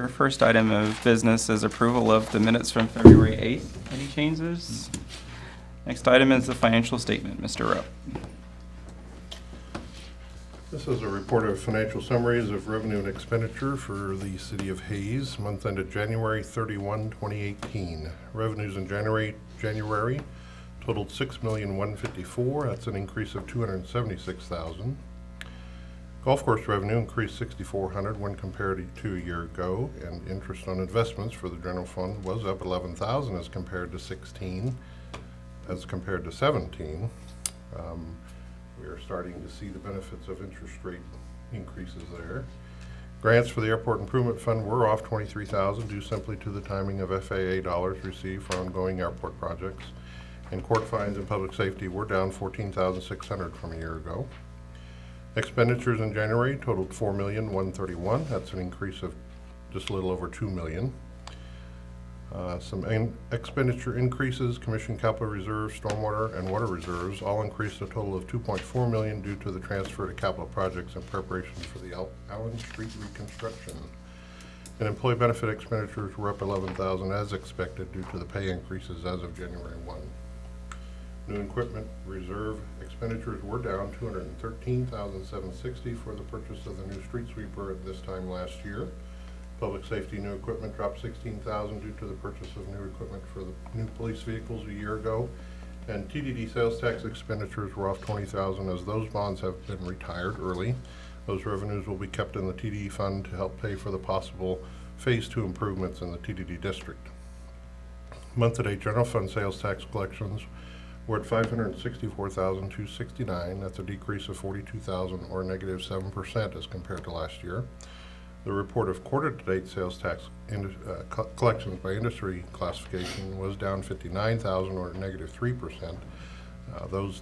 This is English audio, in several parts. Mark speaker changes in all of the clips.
Speaker 1: Our first item of business is approval of the minutes from February 8th. Any changes? Next item is the financial statement. Mr. Rowe.
Speaker 2: This is a report of financial summaries of revenue and expenditure for the city of Hayes, month ended January 31, 2018. Revenues in January totaled $6,154,000. That's an increase of $276,000. Golf course revenue increased $6,400 when compared to a year ago, and interest on investments for the general fund was up $11,000 as compared to 17. We are starting to see the benefits of interest rate increases there. Grants for the Airport Improvement Fund were off $23,000 due simply to the timing of FAA dollars received for ongoing airport projects. And court fines and public safety were down $14,600 from a year ago. Expenditures in January totaled $4,131,000. That's an increase of just a little over $2 million. Some expenditure increases: commission capital reserves, stormwater, and water reserves all increased a total of $2.4 million due to the transfer to capital projects in preparation for the Allen Street reconstruction. And employee benefit expenditures were up $11,000 as expected due to the pay increases as of January 1. New equipment reserve expenditures were down $213,760 for the purchase of the new street sweeper at this time last year. Public safety new equipment dropped $16,000 due to the purchase of new equipment for the new police vehicles a year ago. And TDD sales tax expenditures were off $20,000 as those bonds have been retired early. Those revenues will be kept in the TDD fund to help pay for the possible Phase 2 improvements in the TDD district. Month-to-date general fund sales tax collections were at $564,269. That's a decrease of $42,000 or negative 7% as compared to last year. The report of quarter-to-date sales tax collections by industry classification was down $59,000 or negative 3%. Those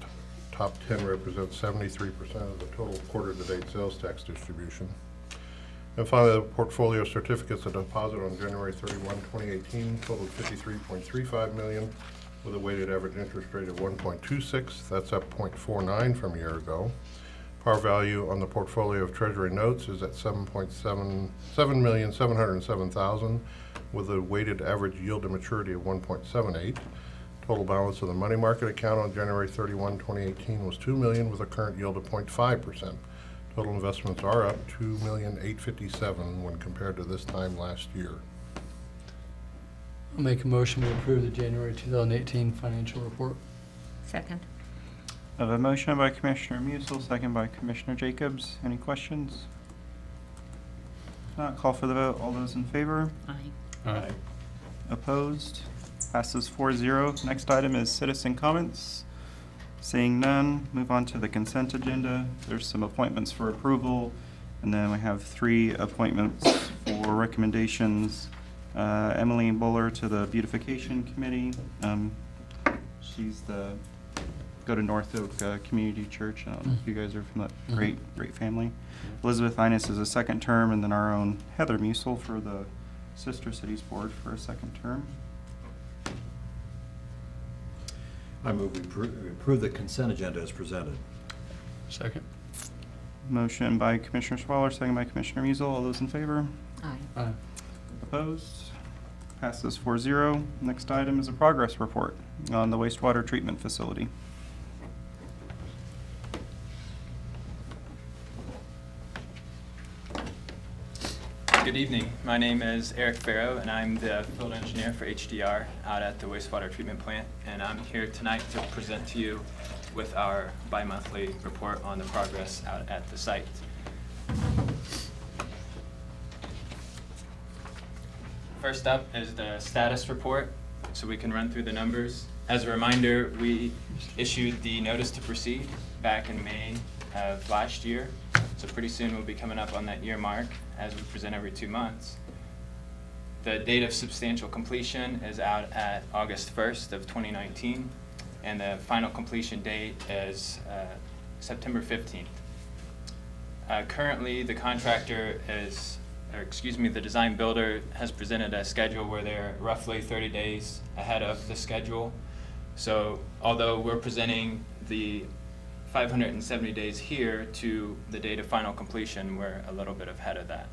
Speaker 2: top 10 represent 73% of the total quarter-to-date sales tax distribution. And finally, the portfolio certificates of deposit on January 31, 2018 totaled $53.35 million with a weighted average interest rate of 1.26. That's up 0.49 from a year ago. Par value on the portfolio of Treasury notes is at $7,707,000 with a weighted average yield to maturity of 1.78. Total balance of the money market account on January 31, 2018 was $2 million with a current yield of 0.5%. Total investments are up $2,857,000 when compared to this time last year.
Speaker 3: I'll make a motion to approve the January 2018 financial report.
Speaker 4: Second.
Speaker 1: I have a motion by Commissioner Musil, second by Commissioner Jacobs. Any questions? If not, call for the vote. All those in favor?
Speaker 4: Aye.
Speaker 3: Aye.
Speaker 1: Opposed? Passes 4-0. Next item is citizen comments. Seeing none, move on to the consent agenda. There's some appointments for approval, and then we have 3 appointments for recommendations. Emily Buller to the Beautification Committee. She's the go to North Oak Community Church. I don't know if you guys are from that great family. Elizabeth Innes is a second term, and then our own Heather Musil for the Sister Cities Board for a second term.
Speaker 5: I move we approve the consent agenda as presented.
Speaker 3: Second.
Speaker 1: Motion by Commissioner Swaller, second by Commissioner Musil. All those in favor?
Speaker 4: Aye.
Speaker 3: Aye.
Speaker 1: Opposed? Passes 4-0. Next item is a progress report on the wastewater treatment facility.
Speaker 6: Good evening. My name is Eric Farrow, and I'm the field engineer for HDR out at the wastewater treatment plant. And I'm here tonight to present to you with our bi-monthly report on the progress out at the site. First up is the status report, so we can run through the numbers. As a reminder, we issued the notice to proceed back in May of last year. So pretty soon we'll be coming up on that year mark as we present every 2 months. The date of substantial completion is out at August 1st of 2019, and the final completion date is September 15th. Currently, the contractor the design builder has presented a schedule where they're roughly 30 days ahead of the schedule. So although we're presenting the 570 days here to the date of final completion, we're a little bit ahead of that.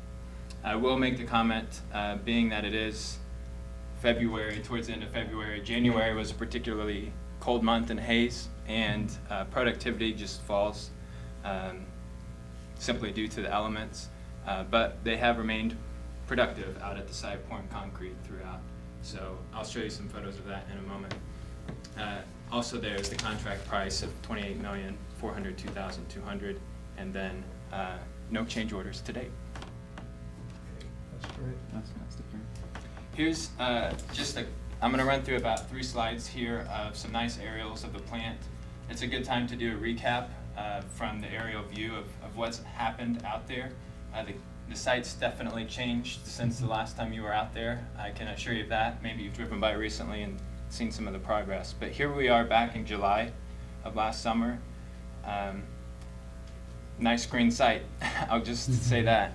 Speaker 6: I will make the comment, being that it is February, towards the end of February, January was a particularly cold month in Hayes, and productivity just falls simply due to the elements. But they have remained productive out at the site, pouring concrete throughout. So I'll show you some photos of that in a moment. Also, there's the contract price of $28,402,200, and then no change orders to date.
Speaker 3: That's great.
Speaker 1: That's nice to hear.
Speaker 6: Here's I'm gonna run through about 3 slides here of some nice aerials of the plant. It's a good time to do a recap from the aerial view of what's happened out there. The site's definitely changed since the last time you were out there. I can assure you of that. Maybe you've driven by recently and seen some of the progress. But here we are back in July of last summer. Nice green site, I'll just say that.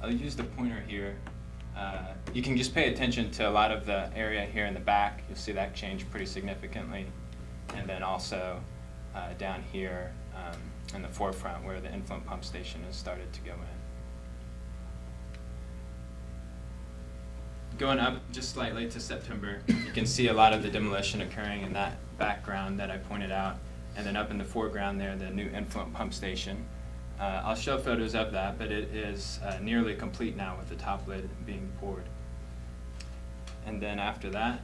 Speaker 6: I'll use the pointer here. You can just pay attention to a lot of the area here in the back. You'll see that change pretty significantly. And then also down here in the forefront where the influent pump station has started to go in. Going up just slightly to September, you can see a lot of the demolition occurring in that background that I pointed out. And then up in the foreground there, the new influent pump station. I'll show photos of that, but it is nearly complete now with the top lid being poured. And then after that,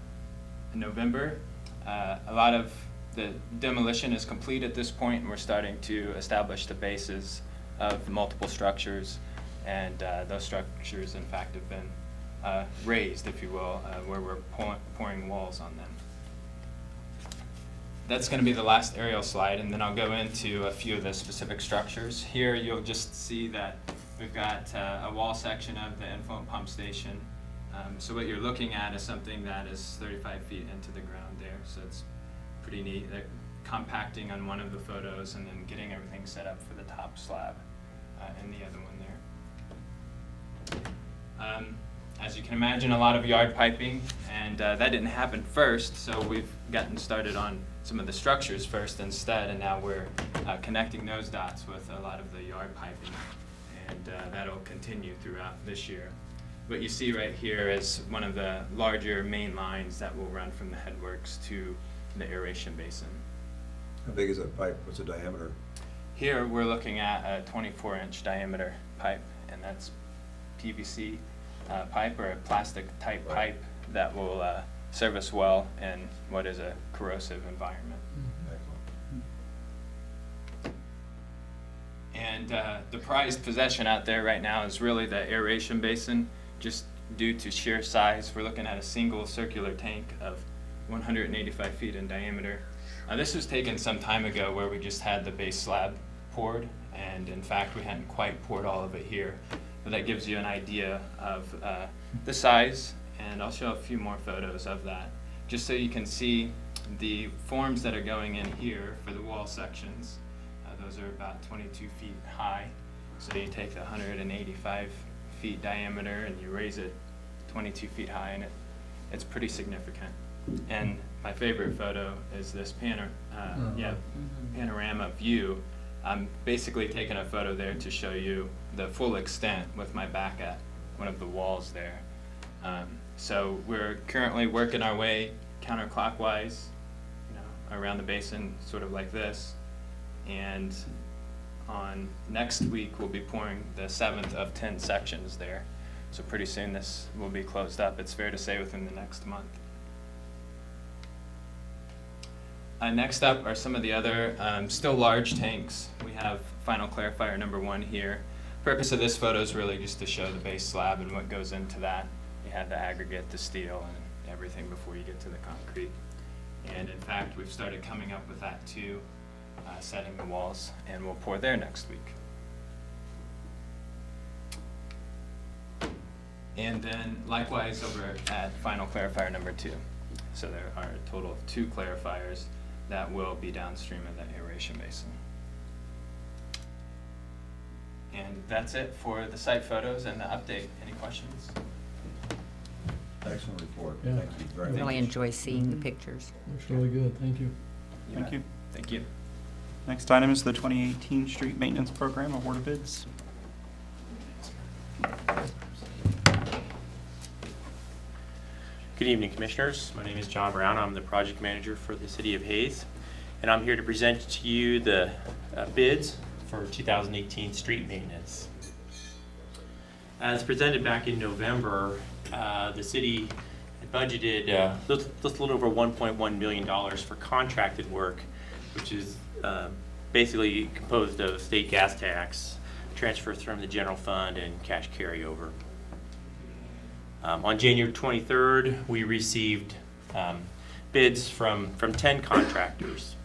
Speaker 6: in November, a lot of the demolition is complete at this point, and we're starting to establish the bases of multiple structures. And those structures, in fact, have been raised, if you will, where we're pouring walls on them. That's going to be the last aerial slide, and then I'll go into a few of the specific structures. Here you'll just see that we've got a wall section of the influent pump station. So what you're looking at is something that is 35 feet into the ground there, so it's pretty neat. They're compacting on one of the photos and then getting everything set up for the top slab in the other one there. As you can imagine, a lot of yard piping, and that didn't happen first, so we've gotten started on some of the structures first instead, and now we're connecting those dots with a lot of the yard piping, and that'll continue throughout this year. What you see right here is one of the larger main lines that will run from the headworks to the aeration basin.
Speaker 5: How big is that pipe? What's the diameter?
Speaker 6: Here we're looking at a 24-inch diameter pipe, and that's PVC pipe, or a plastic type pipe that will serve us well in what is a corrosive environment.
Speaker 5: Excellent.
Speaker 6: And the prized possession out there right now is really the aeration basin. Just due to sheer size, we're looking at a single circular tank of 185 feet in diameter. This was taken some time ago where we just had the base slab poured, and in fact we hadn't quite poured all of it here. But that gives you an idea of the size, and I'll show a few more photos of that, just so you can see the forms that are going in here for the wall sections. Those are about 22 feet high. So you take the 185 feet diameter and you raise it 22 feet high, and it's pretty significant. And my favorite photo is this panorama view. I'm basically taking a photo there to show you the full extent with my back at one of the walls there. So we're currently working our way counterclockwise, around the basin, sort of like this. And on next week, we'll be pouring the 7th of 10 sections there. So pretty soon this will be closed up. It's fair to say within the next month. Next up are some of the other still large tanks. We have final clarifier number 1 here. Purpose of this photo is really just to show the base slab and what goes into that. You have the aggregate, the steel, and everything before you get to the concrete. And in fact, we've started coming up with that too, setting the walls, and we'll pour there next week. And then likewise over at final clarifier number 2. So there are a total of 2 clarifiers that will be downstream of that aeration basin. And that's it for the site photos and the update. Any questions?
Speaker 5: Excellent report.
Speaker 3: Yeah.
Speaker 5: Thank you very much.
Speaker 4: Really enjoy seeing the pictures.
Speaker 3: Looks really good, thank you.
Speaker 1: Thank you.
Speaker 6: Thank you.
Speaker 1: Next item is the 2018 Street Maintenance Program award of bids.
Speaker 7: Good evening, Commissioners. My name is John Brown. I'm the project manager for the City of Hayes, and I'm here to present to you the bids for 2018 street maintenance. As presented back in November, the city had budgeted just a little over $1.1 million for contracted work, which is basically composed of state gas tax, transfers from the general fund, and cash carryover. On January 23rd, we received bids from 10 contractors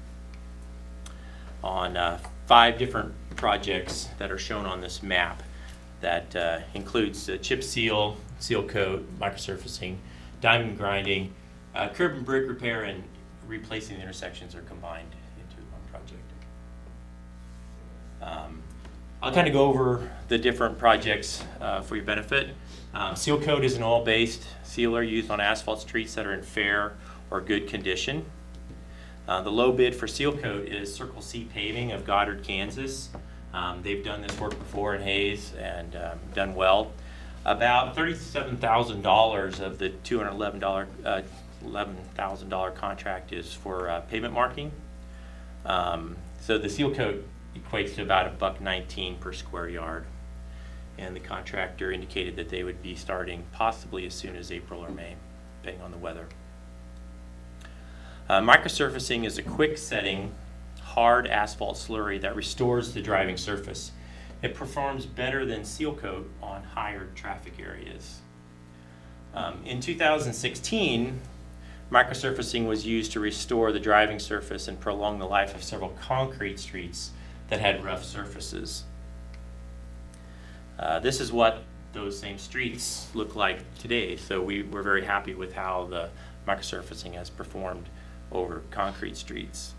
Speaker 7: on 5 different projects that are shown on this map. That includes chip seal, seal coat, microsurfacing, diamond grinding, curb and brick repair, and replacing the intersections are combined into one project. I'll kind of go over the different projects for your benefit. Seal coat is an oil-based sealer used on asphalt streets that are in fair or good condition. The low bid for seal coat is Circle C Paving of Goddard, Kansas. They've done this work before in Hayes and done well. About $37,000 of the $11,000 contract is for pavement marking. So the seal coat equates to about $1.19 per square yard. And the contractor indicated that they would be starting possibly as soon as April or May, depending on the weather. Microsurfacing is a quick setting, hard asphalt slurry that restores the driving surface. It performs better than seal coat on higher traffic areas. In 2016, microsurfacing was used to restore the driving surface and prolong the life of several concrete streets that had rough surfaces. This is what those same streets look like today, so we're very happy with how the microsurfacing has performed over concrete streets.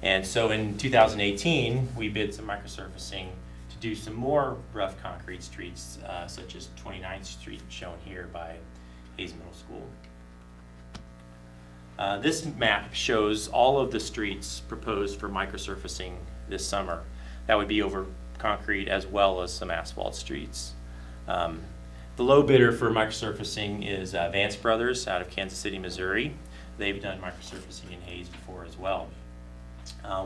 Speaker 7: And so in 2018, we bid some microsurfacing to do some more rough concrete streets, such as 29th Street, shown here by Hayes Middle School. This map shows all of the streets proposed for microsurfacing this summer. That would be over concrete as well as some asphalt streets. The low bidder for microsurfacing is Vance Brothers out of Kansas City, Missouri. They've done microsurfacing in Hayes before as well.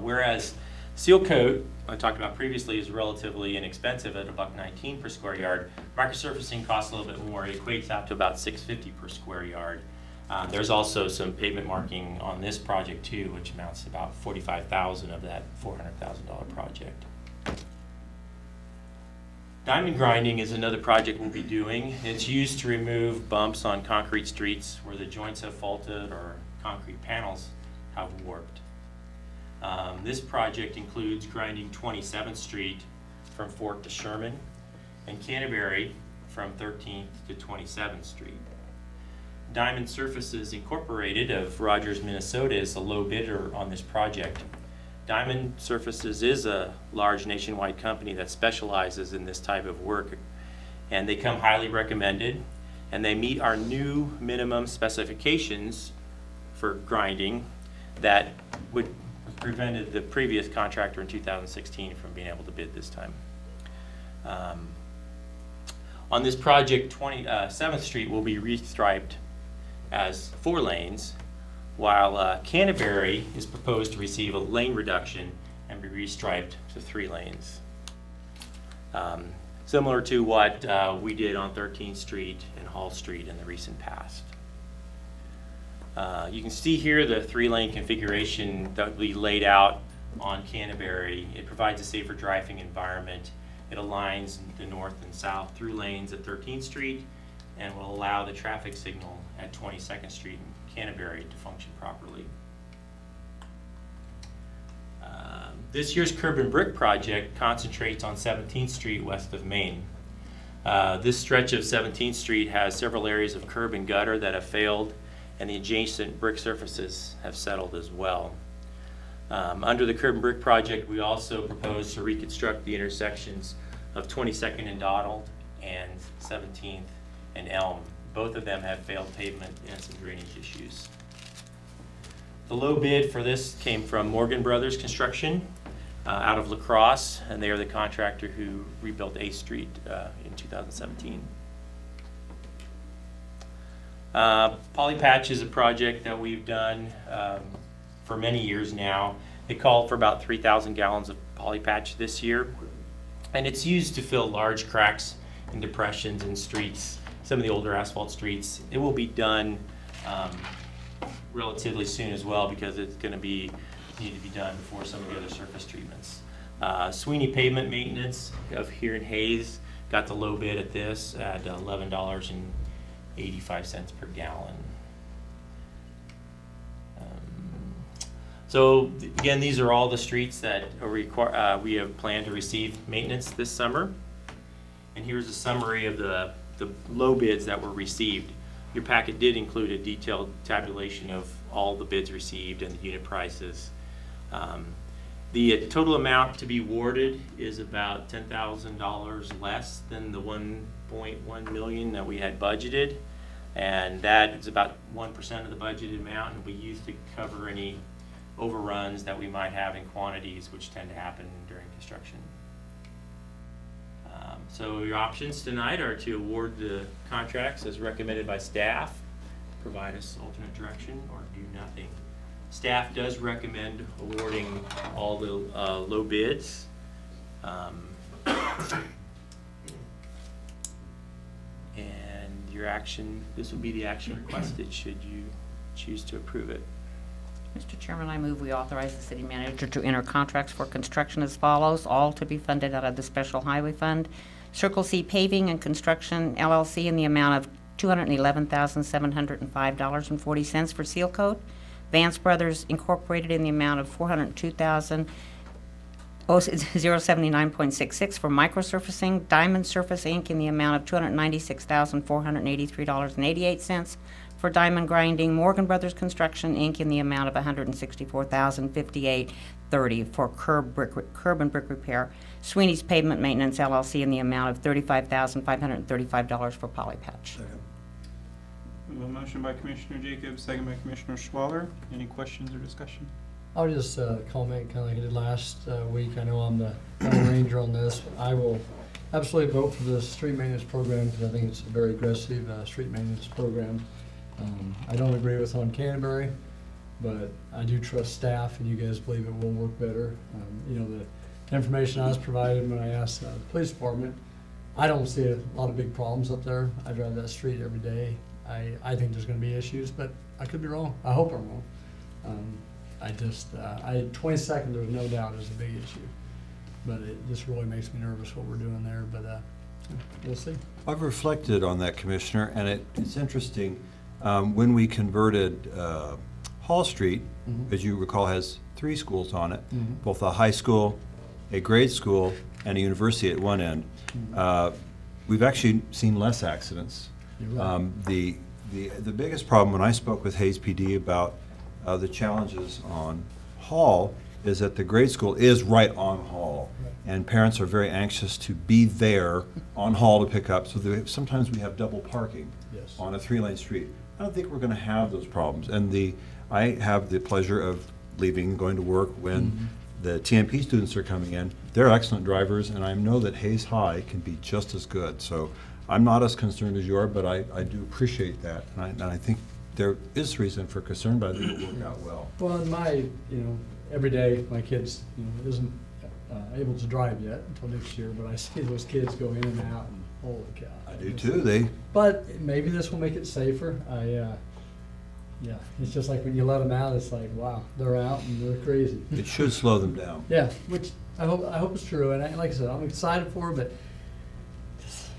Speaker 7: Whereas seal coat, I talked about previously, is relatively inexpensive at $1.19 per square yard. Microsurfacing costs a little bit more. It equates out to about $6.50 per square yard. There's also some pavement marking on this project too, which amounts to about $45,000 of that $400,000 project. Diamond grinding is another project we'll be doing. It's used to remove bumps on concrete streets where the joints have faulted or concrete panels have warped. This project includes grinding 27th Street from Fort to Sherman and Canterbury from 13th to 27th Street. Diamond Surfaces Incorporated of Rogers, Minnesota is the low bidder on this project. Diamond Surfaces is a large nationwide company that specializes in this type of work, and they come highly recommended, and they meet our new minimum specifications for grinding that would prevented the previous contractor in 2016 from being able to bid this time. On this project, 27th Street will be restriped as 4 lanes, while Canterbury is proposed to receive a lane reduction and be restriped to 3 lanes. Similar to what we did on 13th Street and Hall Street in the recent past. You can see here the 3-lane configuration that we laid out on Canterbury. It provides a safer driving environment. It aligns the north and south through lanes at 13th Street and will allow the traffic signal at 22nd Street and Canterbury to function properly. This year's curb and brick project concentrates on 17th Street west of Main. This stretch of 17th Street has several areas of curb and gutter that have failed, and the adjacent brick surfaces have settled as well. Under the curb and brick project, we also propose to reconstruct the intersections of 22nd and Donald and 17th and Elm. Both of them have failed pavement and some drainage issues. The low bid for this came from Morgan Brothers Construction out of La Crosse, and they are the contractor who rebuilt 8th Street in 2017. Poly Patch is a project that we've done for many years now. It called for about 3,000 gallons of Poly Patch this year. And it's used to fill large cracks and depressions in streets, some of the older asphalt streets. It will be done relatively soon as well because it's going to need to be done before some of the other surface treatments. Sweeney Pavement Maintenance of here in Hayes got the low bid at this at $11.85 per gallon. So again, these are all the streets that are we have planned to receive maintenance this summer. And here's a summary of the low bids that were received. Your packet did include a detailed tabulation of all the bids received and the unit prices. The total amount to be awarded is about $10,000 less than the 1.1 million that we had budgeted. And that is about 1% of the budgeted amount, and we used to cover any overruns that we might have in quantities, which tend to happen during construction. So your options tonight are to award the contracts as recommended by staff, provide us alternate direction, or do nothing. Staff does recommend awarding all the low bids. And your action, this will be the action requested should you choose to approve it.
Speaker 4: Mr. Chairman, I move we authorize the city manager to enter contracts for construction as follows, all to be funded out of the Special Highway Fund. Circle C Paving and Construction LLC in the amount of $211,705.40 for seal coat. Vance Brothers Incorporated in the amount of $079.66 for microsurfacing. Diamond Surface Inc. in the amount of $296,483.88 for diamond grinding. Morgan Brothers Construction Inc. in the amount of $164,058.30 for curb and brick repair. Sweeney's Pavement Maintenance LLC in the amount of $35,535 for Poly Patch.
Speaker 1: We have a motion by Commissioner Jacobs, second by Commissioner Schwaller. Any questions or discussion?
Speaker 3: I'll just comment kind of like I did last week. I know I'm the ranger on this. I will absolutely vote for the street maintenance program because I think it's a very aggressive street maintenance program. I don't agree with on Canterbury, but I do trust staff, and you guys believe it will work better. You know, the information I was provided when I asked the police department, I don't see a lot of big problems up there. I drive that street every day. I think there's going to be issues, but I could be wrong. I hope I'm wrong. 22nd, there's no doubt is a big issue, but it just really makes me nervous what we're doing there. But we'll see.
Speaker 5: I've reflected on that, Commissioner, and it's interesting. When we converted Hall Street, as you recall, has 3 schools on it, both a high school, a grade school, and a university at one end. We've actually seen less accidents.
Speaker 3: You're right.
Speaker 5: The biggest problem when I spoke with Hayes PD about the challenges on Hall is that the grade school is right on Hall, and parents are very anxious to be there on Hall to pick up. So sometimes we have double parking
Speaker 3: Yes.
Speaker 5: on a 3-lane street. I don't think we're going to have those problems. And I have the pleasure of leaving, going to work when the TMP students are coming in. They're excellent drivers, and I know that Hayes High can be just as good. So I'm not as concerned as you are, but I do appreciate that. And I think there is reason for concern, but I think it will work out well.
Speaker 3: Well, in my, every day, my kids, isn't able to drive yet until next year, but I see those kids go in and out, and holy cow.
Speaker 5: I do too.
Speaker 3: But maybe this will make it safer. Yeah, it's just like when you let them out, it's like, wow, they're out and they're crazy.
Speaker 5: It should slow them down.
Speaker 3: Yeah, which I hope it's true, and like I said, I'm excited for it, but just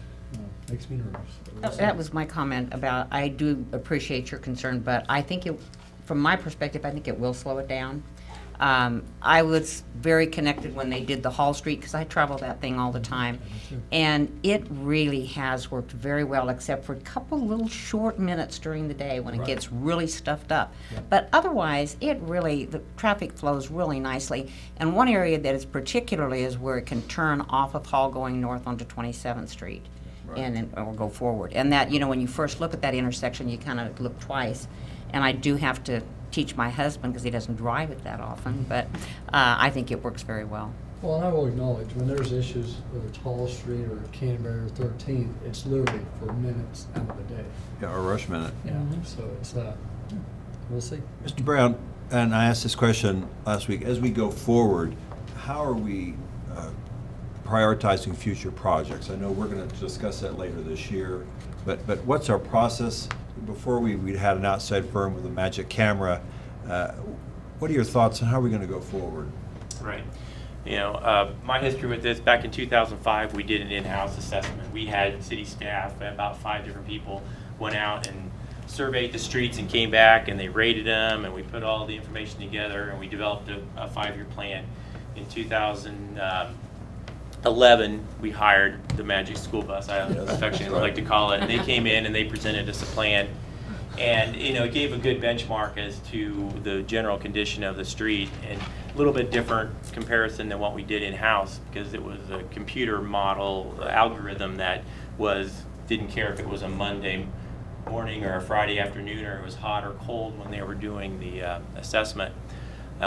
Speaker 3: makes me nervous. But we'll see.
Speaker 4: That was my comment about, I do appreciate your concern, but I think from my perspective, I think it will slow it down. I was very connected when they did the Hall Street, because I travel that thing all the time. And it really has worked very well, except for a couple little short minutes during the day when it gets really stuffed up.
Speaker 3: Yep.
Speaker 4: But otherwise, the traffic flows really nicely. And one area that is particularly is where it can turn off of Hall going north onto 27th Street. Or go forward. And that, when you first look at that intersection, you kind of look twice. And I do have to teach my husband, because he doesn't drive it that often, but I think it works very well.
Speaker 3: Well, and I will acknowledge, when there's issues, whether it's Hall Street or Canterbury or 13th, it's literally for minutes out of the day.
Speaker 5: Yeah, or rush minute.
Speaker 3: Yeah, so it's, we'll see.
Speaker 5: Mr. Brown, and I asked this question last week, as we go forward, how are we prioritizing future projects? I know we're going to discuss that later this year, but what's our process? Before we had an outside firm with a magic camera. What are your thoughts on how we're going to go forward?
Speaker 7: Right. You know, my history with this, back in 2005, we did an in-house assessment. We had city staff, about 5 different people, went out and surveyed the streets and came back, and they rated them, and we put all the information together, and we developed a 5-year plan. In 2011, we hired the Magic School Bus, I affectionately like to call it, and they came in and they presented us a plan. And, you know, it gave a good benchmark as to the general condition of the street, and a little bit different comparison than what we did in-house, because it was a computer model algorithm that didn't care if it was a Monday morning or a Friday afternoon, or it was hot or cold when they were doing the assessment.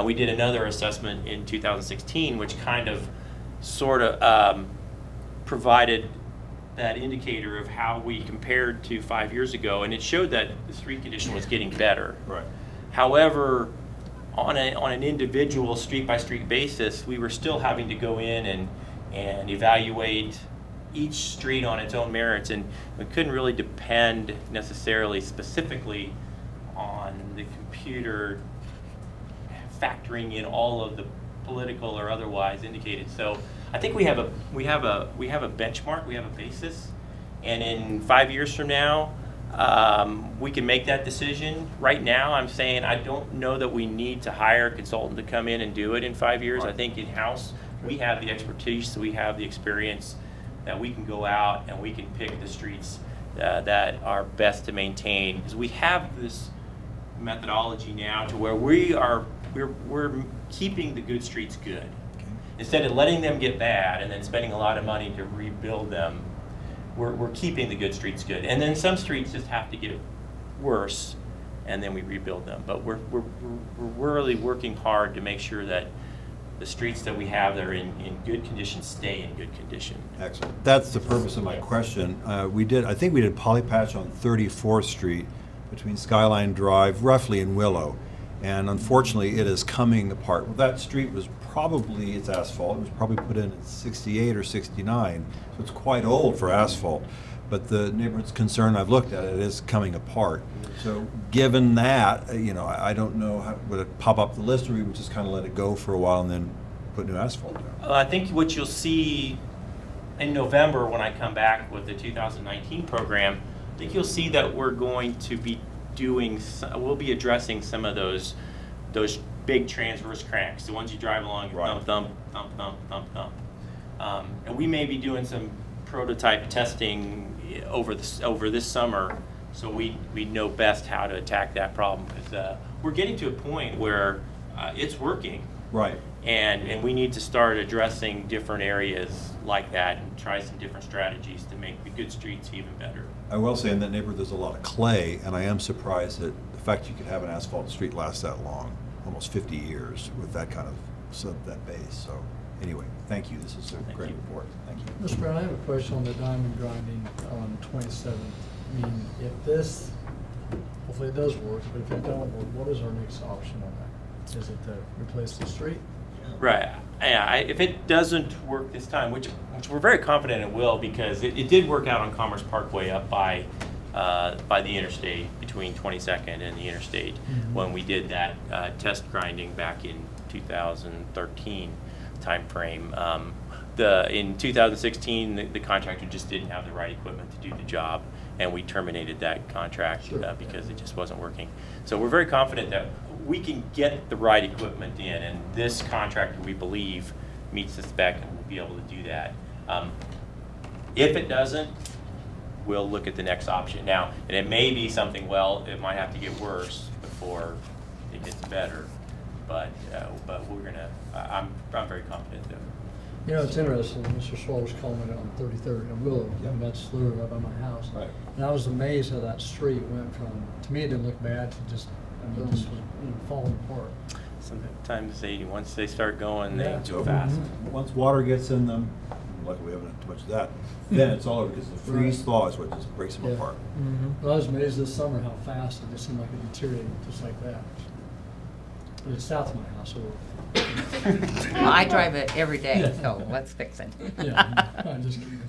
Speaker 7: We did another assessment in 2016, which kind of sort of provided that indicator of how we compared to 5 years ago, and it showed that the street condition was getting better.
Speaker 5: Right.
Speaker 7: However, on an individual street-by-street basis, we were still having to go in and evaluate each street on its own merits, and we couldn't really depend necessarily specifically on the computer factoring in all of the political or otherwise indicated. So I think we have a benchmark, we have a basis, and in 5 years from now, we can make that decision. Right now, I'm saying I don't know that we need to hire a consultant to come in and do it in 5 years. I think in-house, we have the expertise, we have the experience that we can go out and we can pick the streets that are best to maintain. Because we have this methodology now to where we're keeping the good streets good. Instead of letting them get bad and then spending a lot of money to rebuild them, we're keeping the good streets good. And then some streets just have to get worse, and then we rebuild them. But we're really working hard to make sure that the streets that we have that are in good condition stay in good condition.
Speaker 5: Excellent. That's the purpose of my question. I think we did polypatch on 34th Street between Skyline Drive, roughly in Willow. And unfortunately, it is coming apart. Well, that street was probably, it's asphalt, it was probably put in 68 or 69, so it's quite old for asphalt. But the neighborhood's concerned, I've looked at it, it is coming apart. So given that, I don't know, would it pop up the list, or we would just kind of let it go for a while and then put new asphalt down?
Speaker 7: I think what you'll see in November when I come back with the 2019 program, I think you'll see that we're going to be we'll be addressing some of those big transverse cracks, the ones you drive along and
Speaker 5: Right.
Speaker 7: thump, thump, thump, thump, thump, thump. And we may be doing some prototype testing over this summer, so we know best how to attack that problem, because we're getting to a point where it's working.
Speaker 5: Right.
Speaker 7: And we need to start addressing different areas like that and try some different strategies to make the good streets even better.
Speaker 5: I will say in that neighborhood there's a lot of clay, and I am surprised at the fact you could have an asphalt street last that long, almost 50 years with that kind of that base. So anyway, thank you. This is a
Speaker 7: Thank
Speaker 5: great
Speaker 7: you.
Speaker 5: report. Thank you.
Speaker 3: Mr. Brown, I have a question on the diamond grinding on 27th. I mean, if this, hopefully it does work, but if it don't work, what is our next option on that? Is it to replace the street?
Speaker 7: Right. Yeah. If it doesn't work this time, which we're very confident it will, because it did work out on Commerce Parkway up by the interstate, between 22nd and the interstate, when we did that test grinding back in 2013 timeframe. In 2016, the contractor just didn't have the right equipment to do the job, and we terminated that contract because it just wasn't working. So we're very confident that we can get the right equipment in, and this contractor, we believe, meets the spec and will be able to do that. If it doesn't, we'll look at the next option. Now, and it may be something, it might have to get worse before it gets better, but we're gonna, I'm very confident that.
Speaker 3: You know, it's interesting, Mr. Swallows commented on 33rd and Willow, and that's literally right by my house.
Speaker 5: Right.
Speaker 3: And I was amazed how that street went from, to me it didn't look bad, to just, it just was falling apart.
Speaker 7: Sometimes once they start going, they
Speaker 3: Yeah.
Speaker 7: go fast.
Speaker 5: Once water gets in them, luckily we haven't had too much of that, then it's all over, because the freeze thaw is what just breaks them
Speaker 3: Yeah.
Speaker 5: apart.
Speaker 3: Well, I was amazed this summer how fast it just seemed like it deteriorated just like that. But it's south of my house, so.
Speaker 4: Well, I drive it every day,
Speaker 3: Yeah.
Speaker 4: so let's fix it.
Speaker 3: Yeah, I'm just kidding.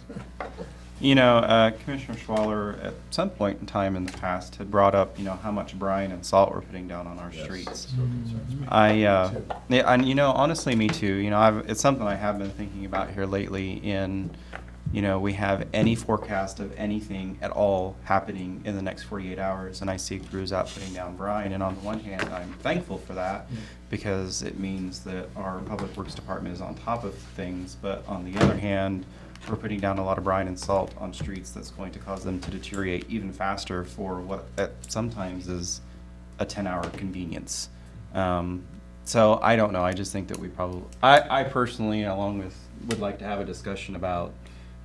Speaker 1: You know, Commissioner Schwaller, at some point in time in the past, had brought up, you know, how much brine and salt we're putting down on our
Speaker 5: Yes,
Speaker 1: streets.
Speaker 5: that's what concerns me.
Speaker 1: Yeah, and you know, honestly, me too. You know, it's something I have been thinking about here lately. In, you know, we have any forecast of anything at all happening in the next 48 hours, and I see crews out putting down brine. And on the one hand, I'm thankful for that because it means that our public works department is on top of things. But on the other hand, we're putting down a lot of brine and salt on streets that's going to cause them to deteriorate even faster for what sometimes is a 10-hour convenience. So I don't know. I just think that we probably, I personally, along with, would like to have a discussion about,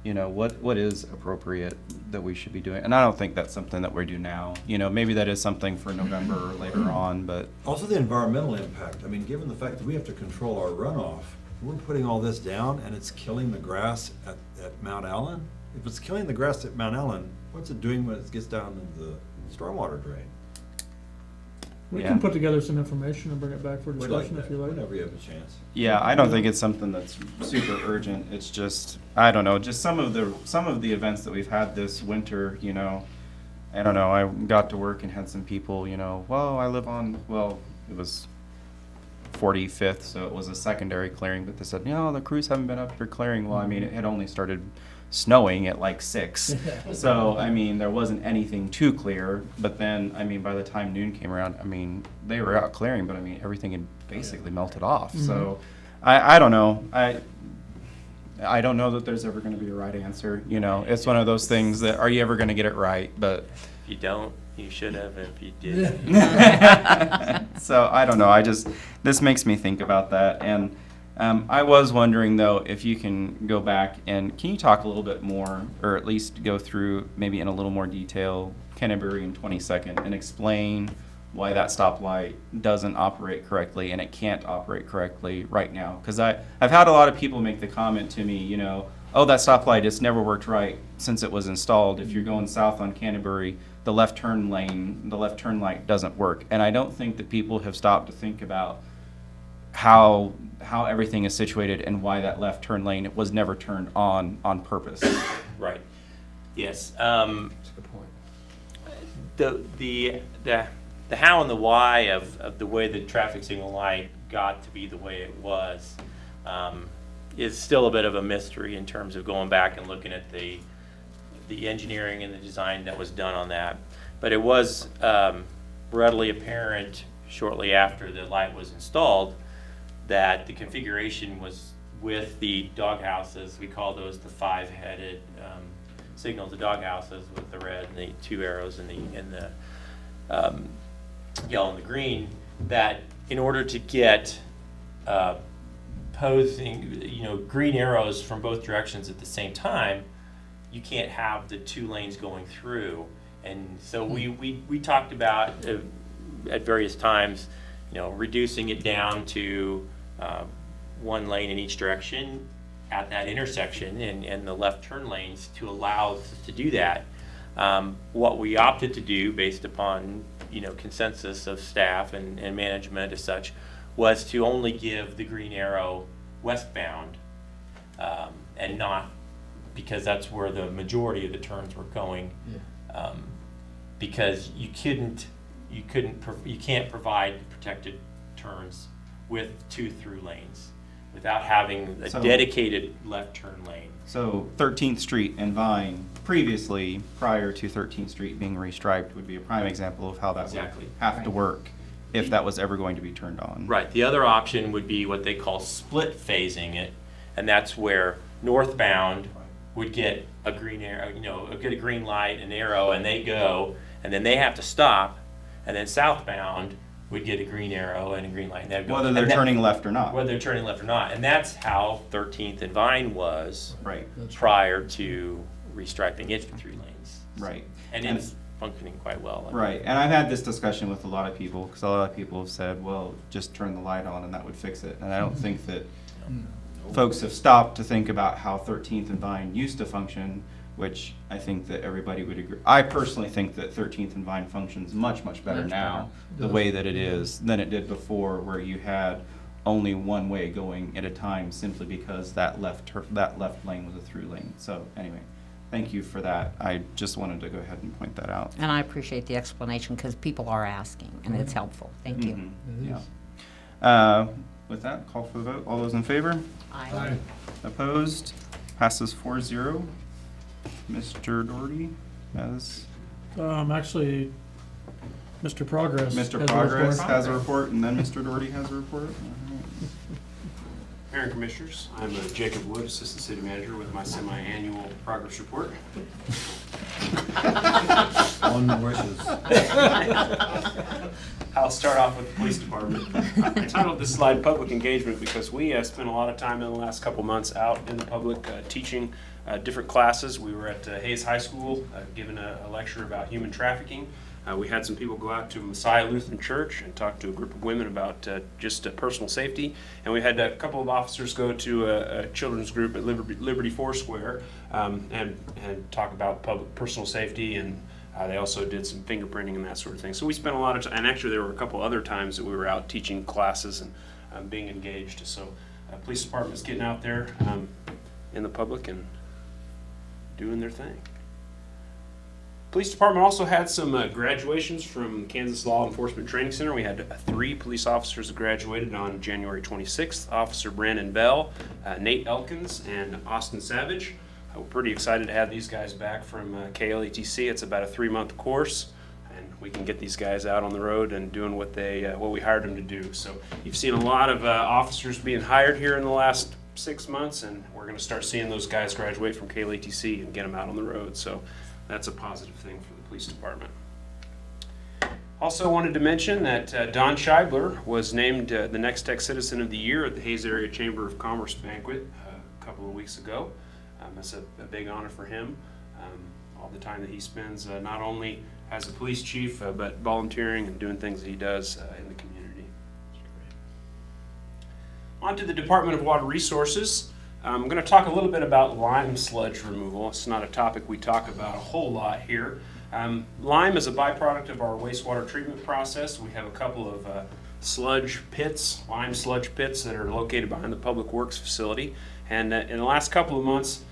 Speaker 1: you know, what is appropriate that we should be doing. And I don't think that's something that we do now. You know, maybe that is something for November or later on, but
Speaker 5: Also the environmental impact. I mean, given the fact that we have to control our runoff, we're putting all this down and it's killing the grass at Mount Allen. If it's killing the grass at Mount Allen, what's it doing when it gets down into the stormwater drain?
Speaker 8: We
Speaker 1: Yeah.
Speaker 8: can put together some information and bring it back for
Speaker 5: We'd like
Speaker 8: discussion if
Speaker 5: that,
Speaker 8: you like.
Speaker 5: whenever you have a chance.
Speaker 1: yeah, I don't think it's something that's super urgent. It's just, I don't know, just some of the events that we've had this winter, you know, I don't know, I got to work and had some people, you know, it was 45th, so it was a secondary clearing, but they said, no, the crews haven't been up here clearing. Well, I mean, it had only started snowing at like 6. So, I mean, there wasn't anything to clear, but then, I mean, by the time noon came around, I mean, they were out clearing, but I mean, everything had basically melted off. So, I don't know. I don't know that there's ever going to be a right answer. You know, it's one of those things that, are you ever going to get it right? But
Speaker 7: If you don't, you should have. If you did,
Speaker 1: so I don't know. This makes me think about that. And I was wondering though, if you can go back and can you talk a little bit more, or at least go through maybe in a little more detail, Canterbury and 22nd, and explain why that stoplight doesn't operate correctly and it can't operate correctly right now. Because I've had a lot of people make the comment to me, you know, oh, that stoplight has never worked right since it was installed. If you're going south on Canterbury, the left turn light doesn't work. And I don't think that people have stopped to think about how everything is situated and why that left turn lane was never turned on purpose.
Speaker 7: right? Yes.
Speaker 3: That's a good point.
Speaker 7: The how and the why of the way the traffic signal light got to be the way it was is still a bit of a mystery in terms of going back and looking at the engineering and the design that was done on that. But it was readily apparent shortly after the light was installed that the configuration was with the dog houses. We call those the 5-headed signals, the dog houses with the red and the 2 arrows and the yellow and the green, that in order to get green arrows from both directions at the same time, you can't have the 2 lanes going through. And so we talked about at various times, reducing it down to 1 lane in each direction at that intersection and the left turn lanes to allow us to do that. What we opted to do based upon consensus of staff and management as such was to only give the green arrow westbound and not, because that's where the majority of the turns were going.
Speaker 3: Yeah.
Speaker 7: Because you can't provide protected turns with 2 through lanes without having a
Speaker 1: So-
Speaker 7: dedicated left turn lane.
Speaker 1: So 13th Street and Vine, previously, prior to 13th Street being restriped, would be a prime example of how that
Speaker 7: Exactly.
Speaker 1: would have to work if that was ever going to be turned on.
Speaker 7: Right. The other option would be what they call split phasing it, and that's where northbound would get a green arrow, get a green light, an arrow, and they go, and then they have to stop, and then southbound would get a green arrow and a green light, and they'd go.
Speaker 1: Whether they're turning left or not.
Speaker 7: Whether they're turning left or not, and that's how 13th and Vine was
Speaker 1: Right,
Speaker 3: That's
Speaker 7: prior to restriping it for 3 lanes.
Speaker 1: right.
Speaker 7: And
Speaker 1: And-
Speaker 7: it's functioning quite well.
Speaker 1: Right, and I've had this discussion with a lot of people, because a lot of people have said, well, just turn the light on and that would fix it. And I don't think that folks have stopped to think about how 13th and Vine used to function, which I think that everybody would agree. I personally think that 13th and Vine functions much, much better
Speaker 3: Much
Speaker 1: now,
Speaker 3: better.
Speaker 1: the way that it is, than it did before, where you had only one way going at a time, simply because that left lane was a through lane. So anyway, thank you for that. I just wanted to go ahead and point that out.
Speaker 4: And I appreciate the explanation because people are asking and it's helpful. Thank you.
Speaker 1: Mhm,
Speaker 3: It is.
Speaker 1: yeah. With that, call for the vote. All those in favor?
Speaker 3: Aye.
Speaker 1: Opposed? Passes 4-0. Mr. Doherty has,
Speaker 8: Actually, Mr. Progress.
Speaker 1: Mr.
Speaker 8: has a
Speaker 1: Progress
Speaker 8: report.
Speaker 1: has a report, and then Mr. Doherty has a report. All right.
Speaker 9: Mayor and Commissioners, I'm Jacob Wood, Assistant City Manager with my semi-annual progress report.
Speaker 5: One wishes.
Speaker 9: I'll start off with the police department. I titled this slide Public Engagement because we spent a lot of time in the last couple months out in the public teaching different classes. We were at Hayes High School giving a lecture about human trafficking. We had some people go out to Messiah Lutheran Church and talk to a group of women about just personal safety. And we had a couple of officers go to a children's group at Liberty Foursquare and talk about public personal safety, and they also did some fingerprinting and that sort of thing. So we spent a lot of time, and actually there were a couple other times that we were out teaching classes and being engaged. So police department's getting out there in the public and doing their thing. Police department also had some graduations from Kansas Law Enforcement Training Center. We had 3 police officers that graduated on January 26th. Officer Brandon Bell, Nate Elkins, and Austin Savage. We're pretty excited to have these guys back from KLETC. It's about a 3-month course, and we can get these guys out on the road and doing what we hired them to do. So you've seen a lot of officers being hired here in the last 6 months, and we're going to start seeing those guys graduate from KLETC and get them out on the road. So that's a positive thing for the police department. Also wanted to mention that Don Scheibler was named the Nex-Tech Citizen of the Year at the Hayes Area Chamber of Commerce banquet a couple of weeks ago. That's a big honor for him. All the time that he spends not only as a police chief, but volunteering and doing things that he does in the community. On to the Department of Water Resources. I'm going to talk a little bit about lime sludge removal. It's not a topic we talk about a whole lot here. Lime is a byproduct of our wastewater treatment process. We have a couple of sludge pits, lime sludge pits, that are located behind the Public Works facility. And in the last couple of months,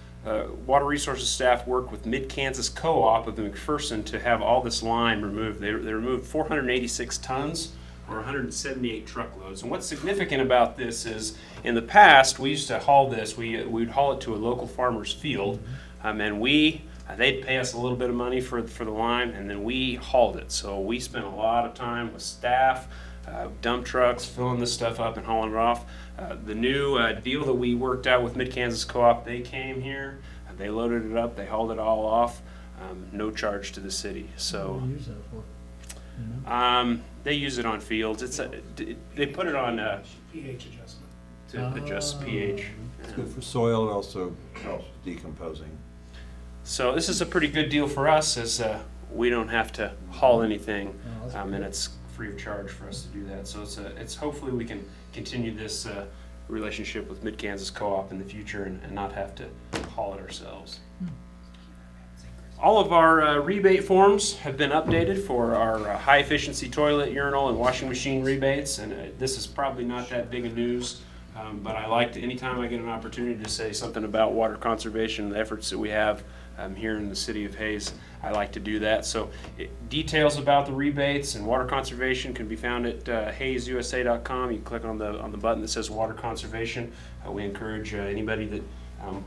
Speaker 9: Water Resources staff worked with Mid-Kansas Co-op of McPherson to have all this lime removed. They removed 486 tons, or 178 truckloads. And what's significant about this is, in the past, we used to haul this. We'd haul it to a local farmer's field, and they'd pay us a little bit of money for the lime, and then we hauled it. So we spent a lot of time with staff, dump trucks, filling this stuff up and hauling it off. The new deal that we worked out with Mid-Kansas Co-op, they came here, they loaded it up, they hauled it all off, no charge to the city. So
Speaker 3: What do you use that for? You know?
Speaker 9: they use it on fields. They put it on
Speaker 8: pH adjustment.
Speaker 9: to adjust pH.
Speaker 5: It's good for soil, it also helps decomposing.
Speaker 9: So this is a pretty good deal for us, as we don't have to haul anything,
Speaker 3: Oh, that's
Speaker 9: and it's free of charge for us to do that. So it's hopefully we can continue this relationship with Mid-Kansas Co-op in the future and not have to haul it ourselves. All of our rebate forms have been updated for our high-efficiency toilet, urinal, and washing machine rebates, and this is probably not that big of news, but I like to, anytime I get an opportunity to say something about water conservation and the efforts that we have here in the city of Hayes, I like to do that. So details about the rebates and water conservation can be found at hayesusa.com. You click on the button that says water conservation. We encourage anybody that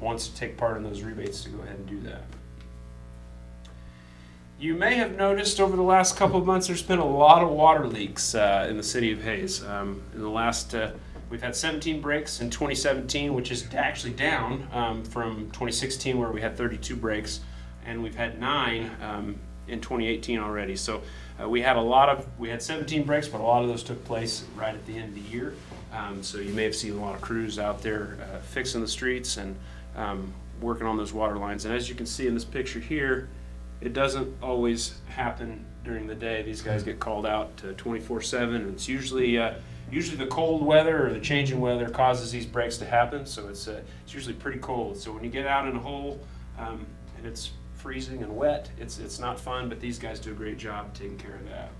Speaker 9: wants to take part in those rebates to go ahead and do that. You may have noticed over the last couple of months there's been a lot of water leaks in the city of Hayes. In the last, we've had 17 breaks in 2017, which is actually down from 2016 where we had 32 breaks, and we've had 9 in 2018 already. So we had 17 breaks, but a lot of those took place right at the end of the year. So you may have seen a lot of crews out there fixing the streets and working on those water lines. And as you can see in this picture here, it doesn't always happen during the day. These guys get called out 24/7, and it's usually the cold weather or the change in weather causes these breaks to happen. So it's usually pretty cold. So when you get out in a hole and it's freezing and wet, it's not fun. But these guys do a great job taking care of that.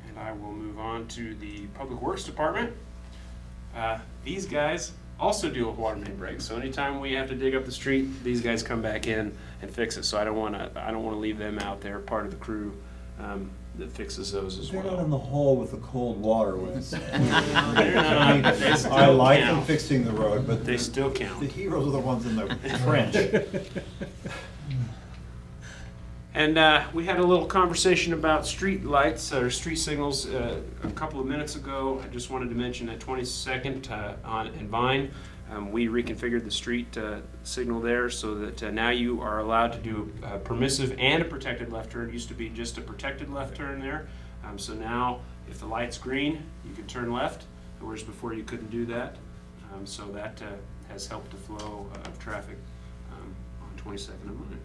Speaker 9: And I will move on to the Public Works Department. These guys also deal with water main breaks. So anytime we have to dig up the street, these guys come back in and fix it. So I don't want to leave them out. They're part of the crew that fixes those as
Speaker 5: They're not
Speaker 9: well.
Speaker 5: in the hole with the cold water when it's.
Speaker 9: They're not. They still
Speaker 5: I like them
Speaker 9: count.
Speaker 5: fixing the road, but
Speaker 9: They still
Speaker 5: the
Speaker 9: count.
Speaker 5: heroes are the ones in the trench.
Speaker 9: And we had a little conversation about street lights or street signals a couple of minutes ago. I just wanted to mention at 22nd in Vine, we reconfigured the street signal there so that now you are allowed to do a permissive and a protected left turn. It used to be just a protected left turn there. So now if the light's green, you can turn left, whereas before you couldn't do that. So that has helped the flow of traffic on 22nd and Vine.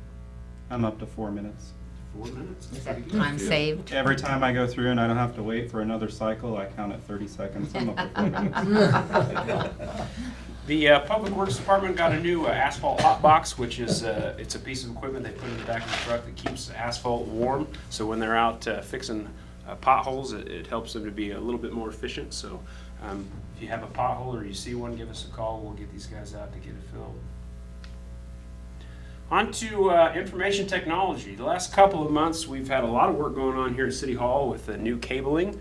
Speaker 1: I'm up to 4 minutes.
Speaker 9: 4 minutes.
Speaker 4: Is that time saved?
Speaker 1: Every time I go through and I don't have to wait for another cycle, I count at 30 seconds. I'm up to 4 minutes.
Speaker 9: The Public Works Department got a new asphalt hot box, which is it's a piece of equipment they put in the back of the truck that keeps the asphalt warm. So when they're out fixing potholes, it helps them to be a little bit more efficient. So if you have a pothole or you see one, give us a call. We'll get these guys out to get it filled. On to information technology. The last couple of months, we've had a lot of work going on here at City Hall with the new cabling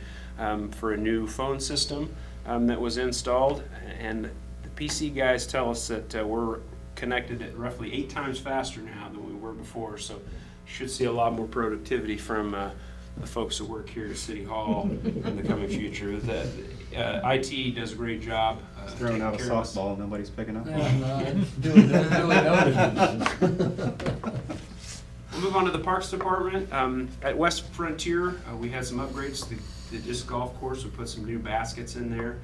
Speaker 9: for a new phone system that was installed. And the PC guys tell us that we're connected at roughly 8 times faster now than we were before. So you should see a lot more productivity from the folks that work here at City Hall in the coming future. The IT does a great job.
Speaker 1: Throwing out a
Speaker 9: taking care of us.
Speaker 1: softball, nobody's picking up.
Speaker 3: Yeah, no, it's duly noted.
Speaker 9: We'll move on to the Parks Department. At West Frontier, we had some upgrades to the disc golf course. We put some new baskets in there.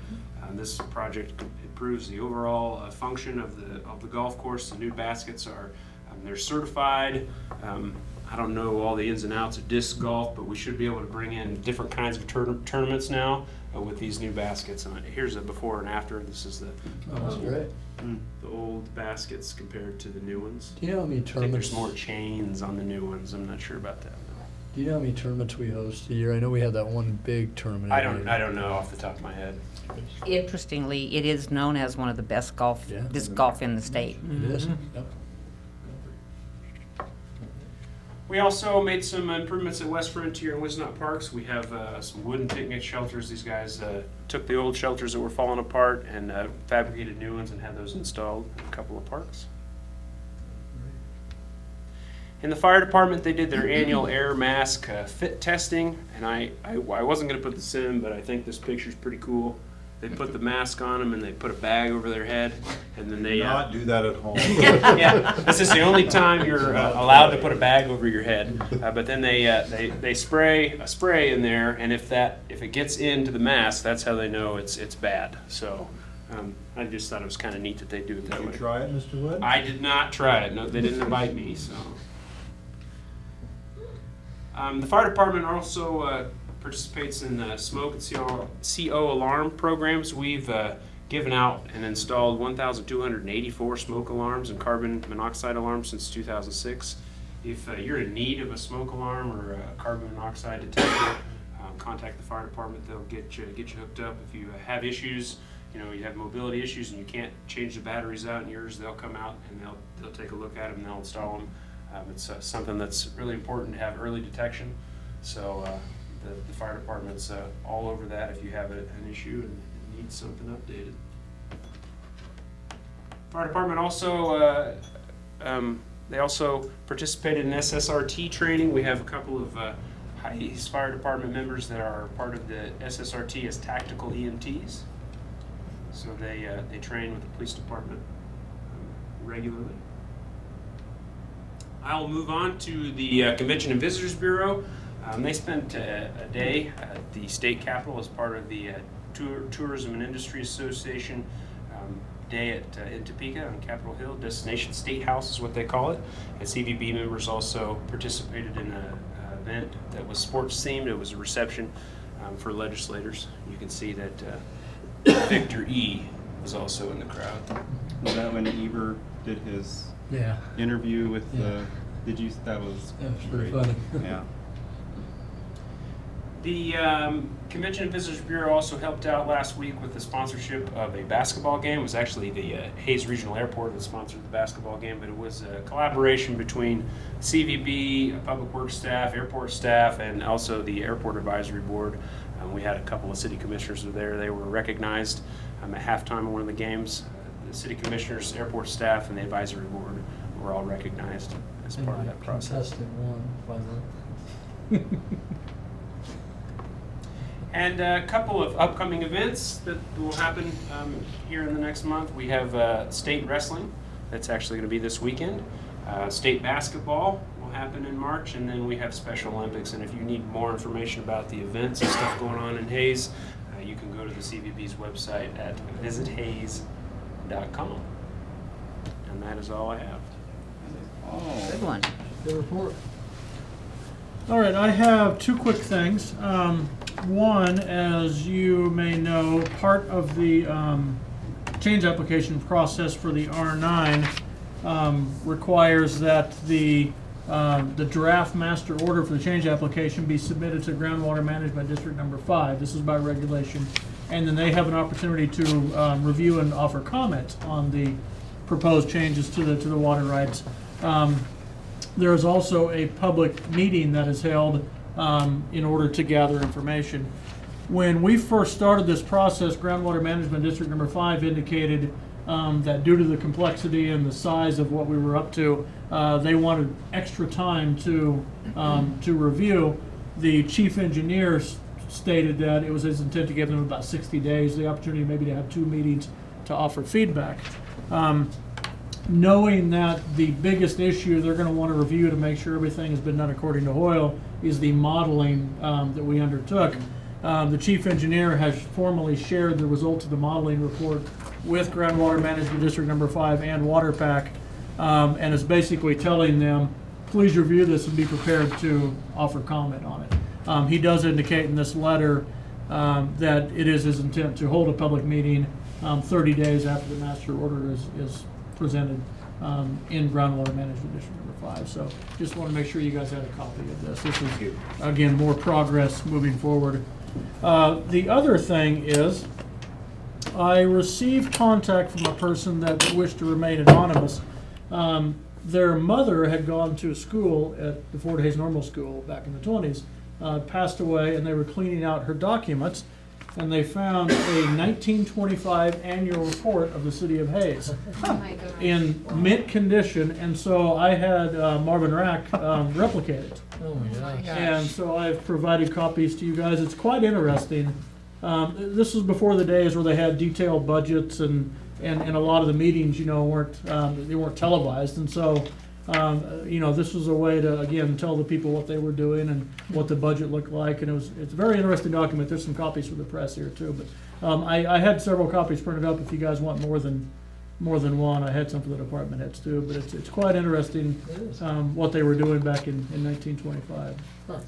Speaker 9: This project improves the overall function of the golf course. The new baskets are they're certified. I don't know all the ins and outs of disc golf, but we should be able to bring in different kinds of tournaments now with these new baskets. And here's a before and after. This is
Speaker 3: Oh, that's great.
Speaker 9: the old baskets compared to the new ones.
Speaker 3: Do you know how many
Speaker 9: I think
Speaker 3: tournaments?
Speaker 9: there's more chains on the new ones. I'm not sure about that.
Speaker 3: Do you know how many tournaments we host a year? I know we had that one big tournament.
Speaker 9: I don't know off the top of my head.
Speaker 4: Interestingly, it is known as one of the best
Speaker 3: Yeah.
Speaker 4: disc golf in the state.
Speaker 3: It is? Yep.
Speaker 9: We also made some improvements at West Frontier and Wisnot Parks. We have some wooden picnic shelters. These guys took the old shelters that were falling apart and fabricated new ones and had those installed in a couple of parks. In the fire department, they did their annual air mask fit testing, and I wasn't going to put this in, but I think this picture's pretty cool. They put the mask on them and they put a bag over their head, and then they
Speaker 5: Not do that at home.
Speaker 9: yeah, this is the only time you're allowed to put a bag over your head. But then they spray a spray in there, and if it gets into the mask, that's how they know it's bad. So I just thought it was kind of neat that they do it that
Speaker 5: Did
Speaker 9: way.
Speaker 5: you try it, Mr. Wood?
Speaker 9: I did not try it. No, they didn't invite me. So the fire department also participates in smoke and CO alarm programs. We've given out and installed 1,284 smoke alarms and carbon monoxide alarms since 2006. If you're in need of a smoke alarm or a carbon monoxide detector, contact the fire department. They'll get you hooked up. If you have issues, you have mobility issues and you can't change the batteries out in yours, they'll come out and they'll take a look at them and they'll install them. It's something that's really important to have early detection. So the fire department's all over that if you have an issue and need something updated. Fire department also they also participated in SSRT training. We have a couple of Heidi's fire department members that are part of the SSRT as tactical EMTs. So they train with the police department regularly. I'll move on to the Convention and Visitors Bureau. They spent a day at the state capitol as part of the Tourism and Industry Association day in Topeka on Capitol Hill. Destination State House is what they call it. And CVB members also participated in an event that was sports themed. It was a reception for legislators. You can see that Victor E. was also in the crowd.
Speaker 1: Was that when Eber did his
Speaker 3: Yeah,
Speaker 1: interview with
Speaker 3: Yeah.
Speaker 1: the, that was
Speaker 3: that was pretty
Speaker 1: great.
Speaker 3: funny.
Speaker 1: Yeah.
Speaker 9: The Convention and Visitors Bureau also helped out last week with the sponsorship of a basketball game. It was actually the Hayes Regional Airport that sponsored the basketball game, but it was a collaboration between CVB, Public Works staff, airport staff, and also the Airport Advisory Board. We had a couple of city commissioners there. They were recognized at halftime of one of the games. The city commissioners, airport staff, and the advisory board were all recognized as
Speaker 3: And
Speaker 9: part of
Speaker 3: my
Speaker 9: that process.
Speaker 3: contestant won, by the way.
Speaker 9: And a couple of upcoming events that will happen here in the next month. We have state wrestling, that's actually going to be this weekend. State basketball will happen in March, and then we have Special Olympics. And if you need more information about the events and stuff going on in Hayes, you can go to the CVB's website at visithays.com. And that is all I have.
Speaker 4: Good one.
Speaker 3: Good report.
Speaker 8: All right, I have two quick things. One, as you may know, part of the change application process for the R9 requires that the draft master order for the change application be submitted to Groundwater Management District Number 5. This is by regulation. And then they have an opportunity to review and offer comment on the proposed changes to the water rights. There is also a public meeting that is held in order to gather information. When we first started this process, Groundwater Management District Number 5 indicated that due to the complexity and the size of what we were up to, they wanted extra time to review. The chief engineer stated that it was his intent to give them about 60 days, the opportunity maybe to have 2 meetings to offer feedback. Knowing that the biggest issue they're going to want to review to make sure everything has been done according to Hoyle is the modeling that we undertook. The chief engineer has formally shared the results of the modeling report with Groundwater Management District Number 5 and WaterPack, and is basically telling them, please review this and be prepared to offer comment on it. He does indicate in this letter that it is his intent to hold a public meeting 30 days after the master order is presented in Groundwater Management District Number 5. So just want to make sure you guys had a copy of this. This is, again, more progress moving forward. The other thing is, I received contact from a person that wished to remain anonymous. Their mother had gone to school at the Fort Hays Normal School back in the 20s, passed away, and they were cleaning out her documents, and they found a 1925 annual report of the city of Hays in mint condition, and so I had Marvin Rack replicate it.
Speaker 3: Oh my gosh.
Speaker 8: And so I've provided copies to you guys. It's quite interesting. This was before the days where they had detailed budgets and a lot of the meetings, weren't televised. And so, this was a way to, again, tell the people what they were doing and what the budget looked like. And it's a very interesting document. There's some copies for the press here too. But I had several copies printed up if you guys want more than one. I had some for the department heads too. But it's quite interesting what they were doing back in 1925.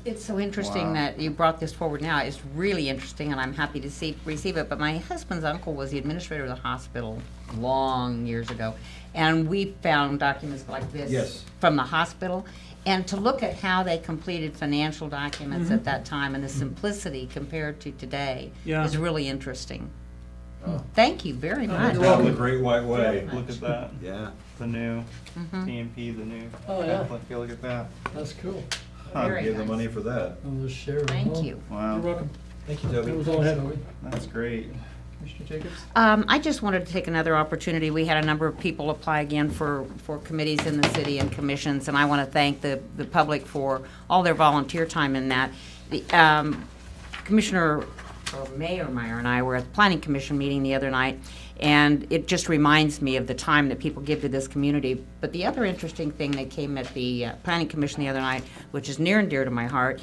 Speaker 4: It's so interesting
Speaker 1: Wow.
Speaker 4: that you brought this forward now. It's really interesting, and I'm happy to receive it. But my husband's uncle was the administrator of the hospital long years ago, and we found documents like this
Speaker 5: Yes.
Speaker 4: from the hospital. And to look at how they completed financial documents
Speaker 8: Mm-hmm.
Speaker 4: at that time and the simplicity compared to today
Speaker 8: Yeah.
Speaker 4: is really interesting.
Speaker 3: Oh.
Speaker 4: Thank you very much.
Speaker 5: Well, the Great White Way.
Speaker 1: Look at that.
Speaker 5: Yeah.
Speaker 1: The new
Speaker 4: Mhm.
Speaker 1: TMP, the new
Speaker 3: Oh, yeah.
Speaker 1: pamphlet. If you look at that.
Speaker 3: That's cool.
Speaker 1: Huh.
Speaker 4: Very
Speaker 5: Give the
Speaker 4: nice.
Speaker 5: money for that.
Speaker 3: I'll just share it.
Speaker 4: Thank
Speaker 3: all.
Speaker 4: you.
Speaker 1: Wow.
Speaker 8: You're welcome.
Speaker 3: Thank you,
Speaker 8: That
Speaker 3: Toby.
Speaker 8: was all I had.
Speaker 1: That's great. Commissioner Jacobs?
Speaker 4: I just wanted to take another opportunity. We had a number of people apply again for committees in the city and commissions, and I want to thank the public for all their volunteer time in that. The, Commissioner or Mayor Meyer and I were at the Planning Commission meeting the other night, and it just reminds me of the time that people give to this community. But the other interesting thing that came at the Planning Commission the other night, which is near and dear to my heart,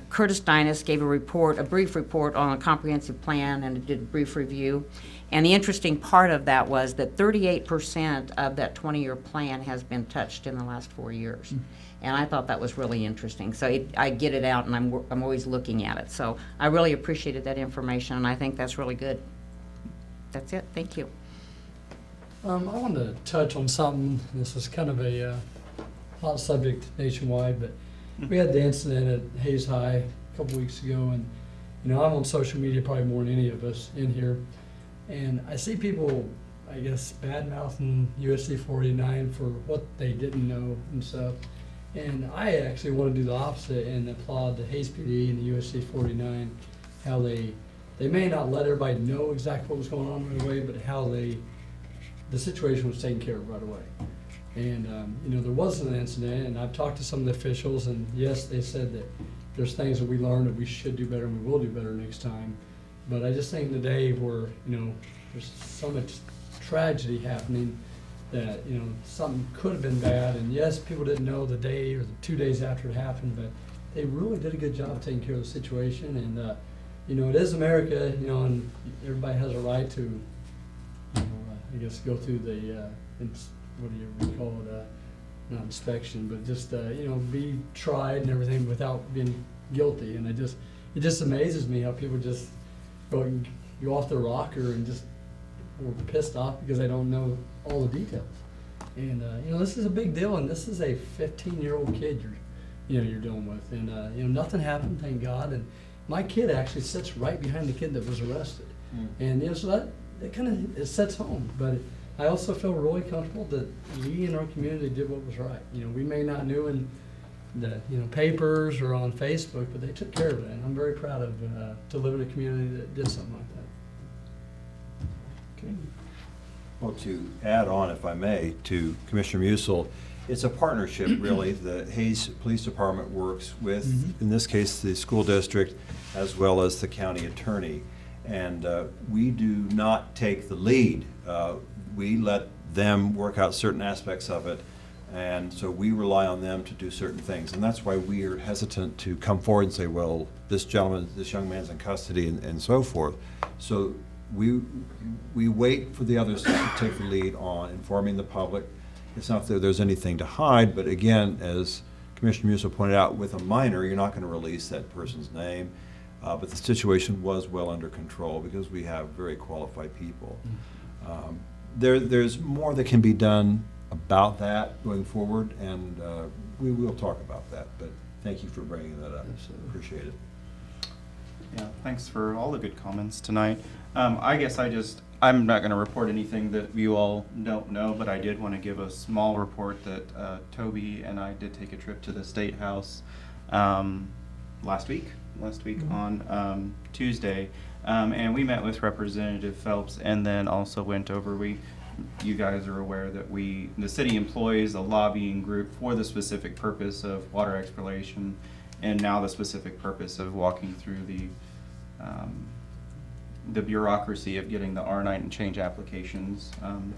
Speaker 4: Curtis Dinas gave a brief report on a comprehensive plan and did a brief review. And the interesting part of that was that 38% of that 20-year plan has been touched in the last 4 years. And I thought that was really interesting. So I get it out, and I'm always looking at it. So I really appreciated that information, and I think that's really good. That's it. Thank you.
Speaker 3: I wanted to touch on something. This is kind of a hot subject nationwide, but we had the incident at Hayes High a couple weeks ago, and I'm on social media probably more than any of us in here, and I see people, I guess, bad-mouthing USC 49 for what they didn't know and stuff. And I actually want to do the opposite and applaud the Hayes PD and the USC 49, how they may not let everybody know exactly what was going on right away, but how the situation was taken care of right away. And, there wasn't an incident, and I've talked to some of the officials, and yes, they said that there's things that we learned that we should do better and we will do better next time. But I just think today where, there's so much tragedy happening that, something could have been bad, and yes, people didn't know the day or the 2 days after it happened, but they really did a good job of taking care of the situation. And, it is America, and everybody has a right to, I guess, go through the, what do you call it, not inspection, but just, be tried and everything without being guilty. And it just amazes me how people just go off their rocker and just were pissed off because they don't know all the details. And, this is a big deal, and this is a 15-year-old kid you're dealing with. And, nothing happened, thank God. And my kid actually sits right behind the kid that was arrested. And, so that kind of, it sets home. But I also feel really comfortable that we in our community did what was right. We may not know in the, papers or on Facebook, but they took care of it. And I'm very proud of, to live in a community that did something like that.
Speaker 5: Okay. Well, to add on, if I may, to Commissioner Musil, it's a partnership, really. The Hayes Police Department works with, in this case, the school district, as well as the county attorney. And we do not take the lead. We let them work out certain aspects of it. And so we rely on them to do certain things. And that's why we are hesitant to come forward and say, well, this young man's in custody and so forth. So we wait for the others to take the lead on informing the public. It's not that there's anything to hide, but again, as Commissioner Musil pointed out, with a minor, you're not going to release that person's name. But the situation was well under control because we have very qualified people. There's more that can be done about that going forward, and we will talk about that. But thank you for bringing that up.
Speaker 3: Absolutely.
Speaker 5: Appreciate it.
Speaker 1: Yeah, thanks for all the good comments tonight. I guess I'm not going to report anything that you all don't know, but I did want to give a small report that Toby and I did take a trip to the State House last week on Tuesday, and we met with Representative Phelps, and then also went over, you guys are aware that the city employs a lobbying group for the specific purpose of water exploration, and now the specific purpose of walking through the bureaucracy of getting the R9 and change applications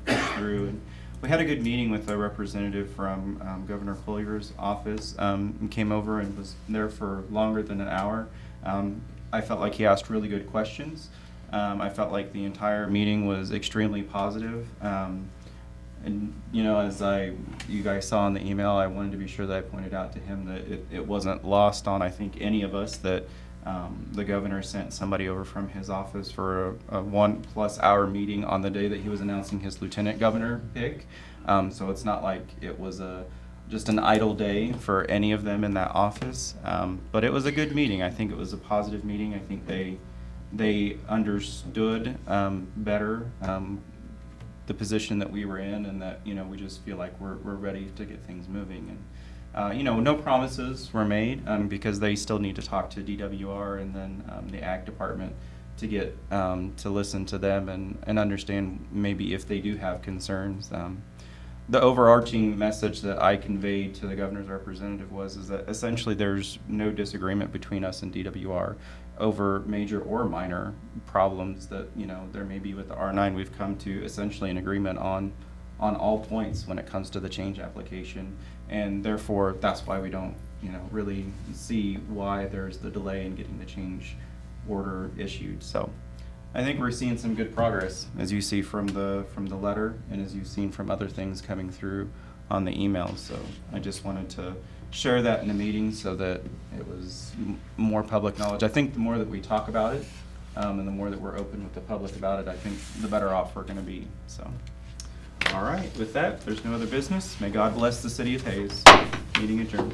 Speaker 1: pushed through. And we had a good meeting with a representative from Governor Collier's office, and came over and was there for longer than an hour. I felt like he asked really good questions. I felt like the entire meeting was extremely positive. And as you guys saw in the email, I wanted to be sure that I pointed out to him that it wasn't lost on, I think, any of us that the governor sent somebody over from his office for a 1+ hour meeting on the day that he was announcing his lieutenant governor pick. So it's not like it was just an idle day for any of them in that office. But it was a good meeting. I think it was a positive meeting. I think they understood better the position that we were in, and that we just feel like we're ready to get things moving. And no promises were made because they still need to talk to DWR and then the Ag Department to get to listen to them and understand maybe if they do have concerns. the overarching message that I conveyed to the governor's representative is that essentially there's no disagreement between us and DWR over major or minor problems that, you know, there may be with the R9. We've come to essentially an agreement on all points when it comes to the change application, and therefore that's why we don't, you know, really see why there's the delay in getting the change order issued. So I think we're seeing some good progress, as you see from the letter and as you've seen from other things coming through on the emails. So I just wanted to share that in the meeting so that it was more public knowledge. I think the more that we talk about it, and the more that we're open with the public about it, I think the better off we're gonna be, so. All right, with that, there's no other business. May God bless the city of Hayes. Meeting adjourned.